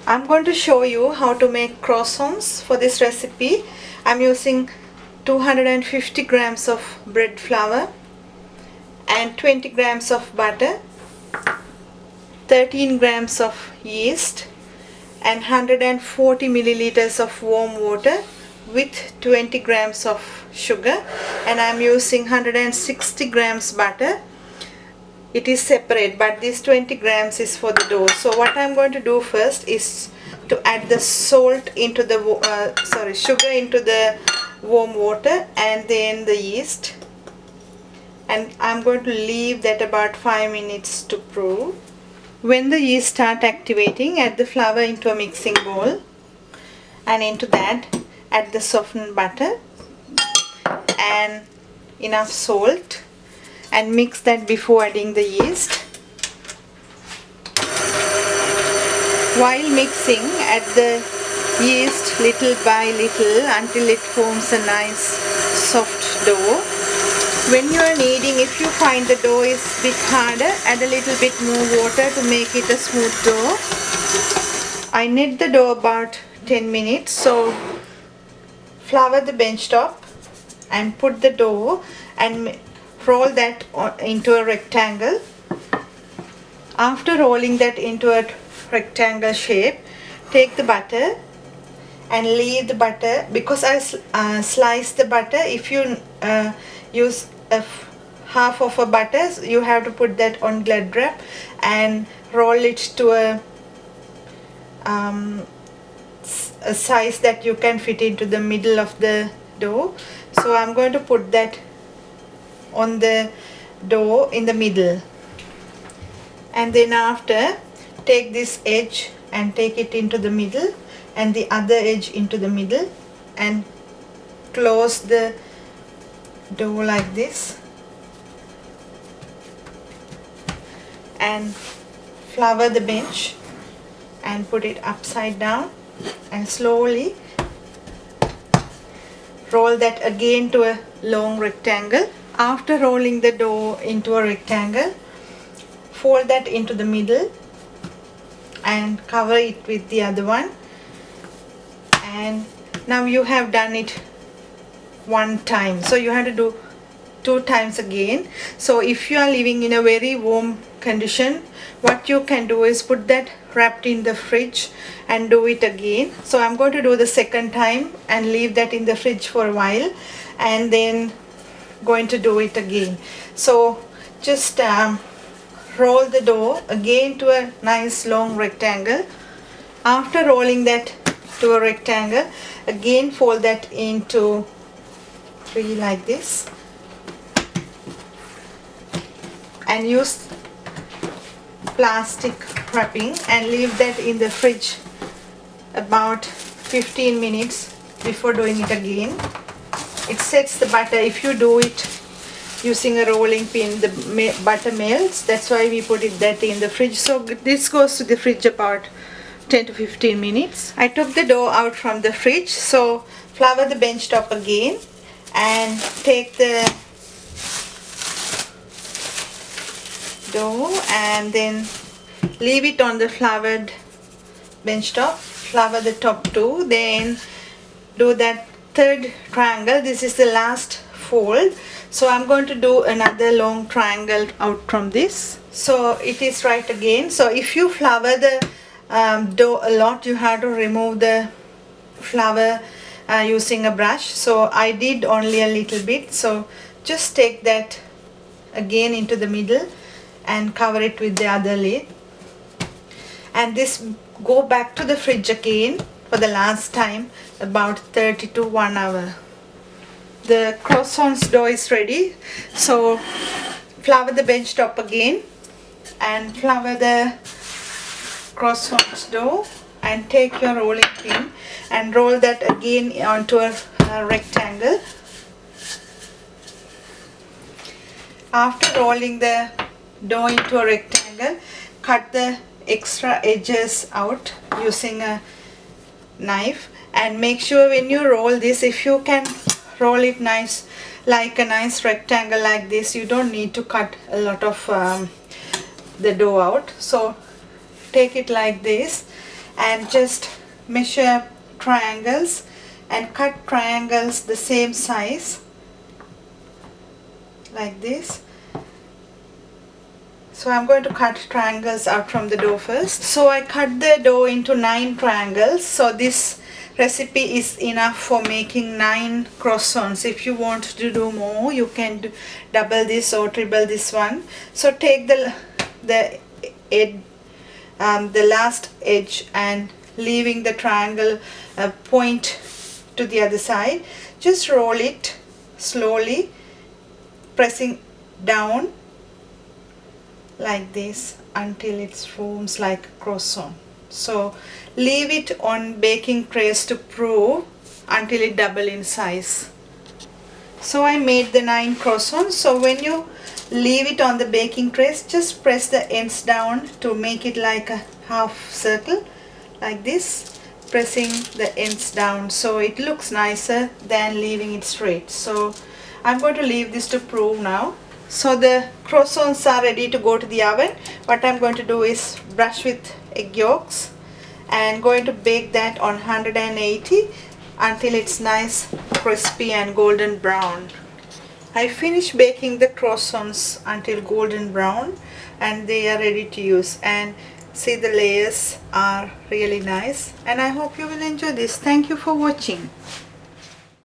I'm going to show you how to make croissants for this recipe. I'm using 250 grams of bread flour and 20 grams of butter, 13 grams of yeast and 140 milliliters of warm water with 20 grams of sugar, and I'm using 160 grams butter. It is separate, but this 20 grams is for the dough. So what I'm going to do first is to add the salt into the sugar into the warm water and then the yeast, and I'm going to leave that about 5 minutes to brew. When the yeast start activating, add the flour into a mixing bowl, and into that add the softened butter and enough salt, and mix that before adding the yeast. While mixing, add the yeast little by little until it forms a nice soft dough. When you are kneading, if you find the dough is a bit harder, add a little bit more water to make it a smooth dough. I knead the dough about 10 minutes, so flour the bench top and put the dough and roll that into a rectangle. After rolling that into a rectangle shape, take the butter and leave the butter, because I slice the butter. If you use half of a butter, you have to put that on glad wrap and roll it to a size that you can fit into the middle of the dough. So I'm going to put that on the dough in the middle, and then after take this edge and take it into the middle and the other edge into the middle, and close the dough like this, and flour the bench and put it upside down and slowly roll that again to a long rectangle. After rolling the dough into a rectangle, fold that into the middle and cover it with the other one, and now you have done it one time, so you have to do 2 times again. So if you are living in a very warm condition, what you can do is put that wrapped in the fridge and do it again. So I'm going to do the second time and leave that in the fridge for a while, and then going to do it again. So just roll the dough again to a nice long rectangle. After rolling that to a rectangle, again fold that into 3 like this, and use plastic wrapping and leave that in the fridge about 15 minutes before doing it again. It sets the butter. If you do it using a rolling pin, the butter melts. That's why we put that in the fridge. So this goes to the fridge about 10 to 15 minutes. I took the dough out from the fridge, so flour the bench top again and take the dough and then leave it on the floured bench top. Flour the top too, then do that third triangle. This is the last fold, so I'm going to do another long triangle out from this, so it is right again. So if you flour the dough a lot, you have to remove the flour using a brush. So I did only a little bit, so just take that again into the middle and cover it with the other lid, and this go back to the fridge again for the last time, about 30 to 1 hour. The croissants dough is ready, so flour the bench top again and flour the croissants dough, and take your rolling pin and roll that again onto a rectangle. After rolling the dough into a rectangle, cut the extra edges out using a knife, and make sure when you roll this, if you can roll it nice, like a nice rectangle like this, you don't need to cut a lot of the dough out. So take it like this and just measure triangles and cut triangles the same size like this. So I'm going to cut triangles out from the dough first. So I cut the dough into 9 triangles. So this recipe is enough for making 9 croissants. If you want to do more, you can double this or triple this one. So take the last edge and leaving the triangle point to the other side. Just roll it slowly, pressing down like this until it forms like a croissant. So leave it on baking trays to prove until it double in size. So I made the 9 croissants. So when you leave it on the baking trays, just press the ends down to make it like a half circle like this, pressing the ends down so it looks nicer than leaving it straight. So I'm going to leave this to prove now. So the croissants are ready to go to the oven. What I'm going to do is brush with egg yolks and going to bake that on 180 until it's nice, crispy and golden brown. I finished baking the croissants until golden brown and they are ready to use, and see, the layers are really nice, and I hope you will enjoy this. Thank you for watching.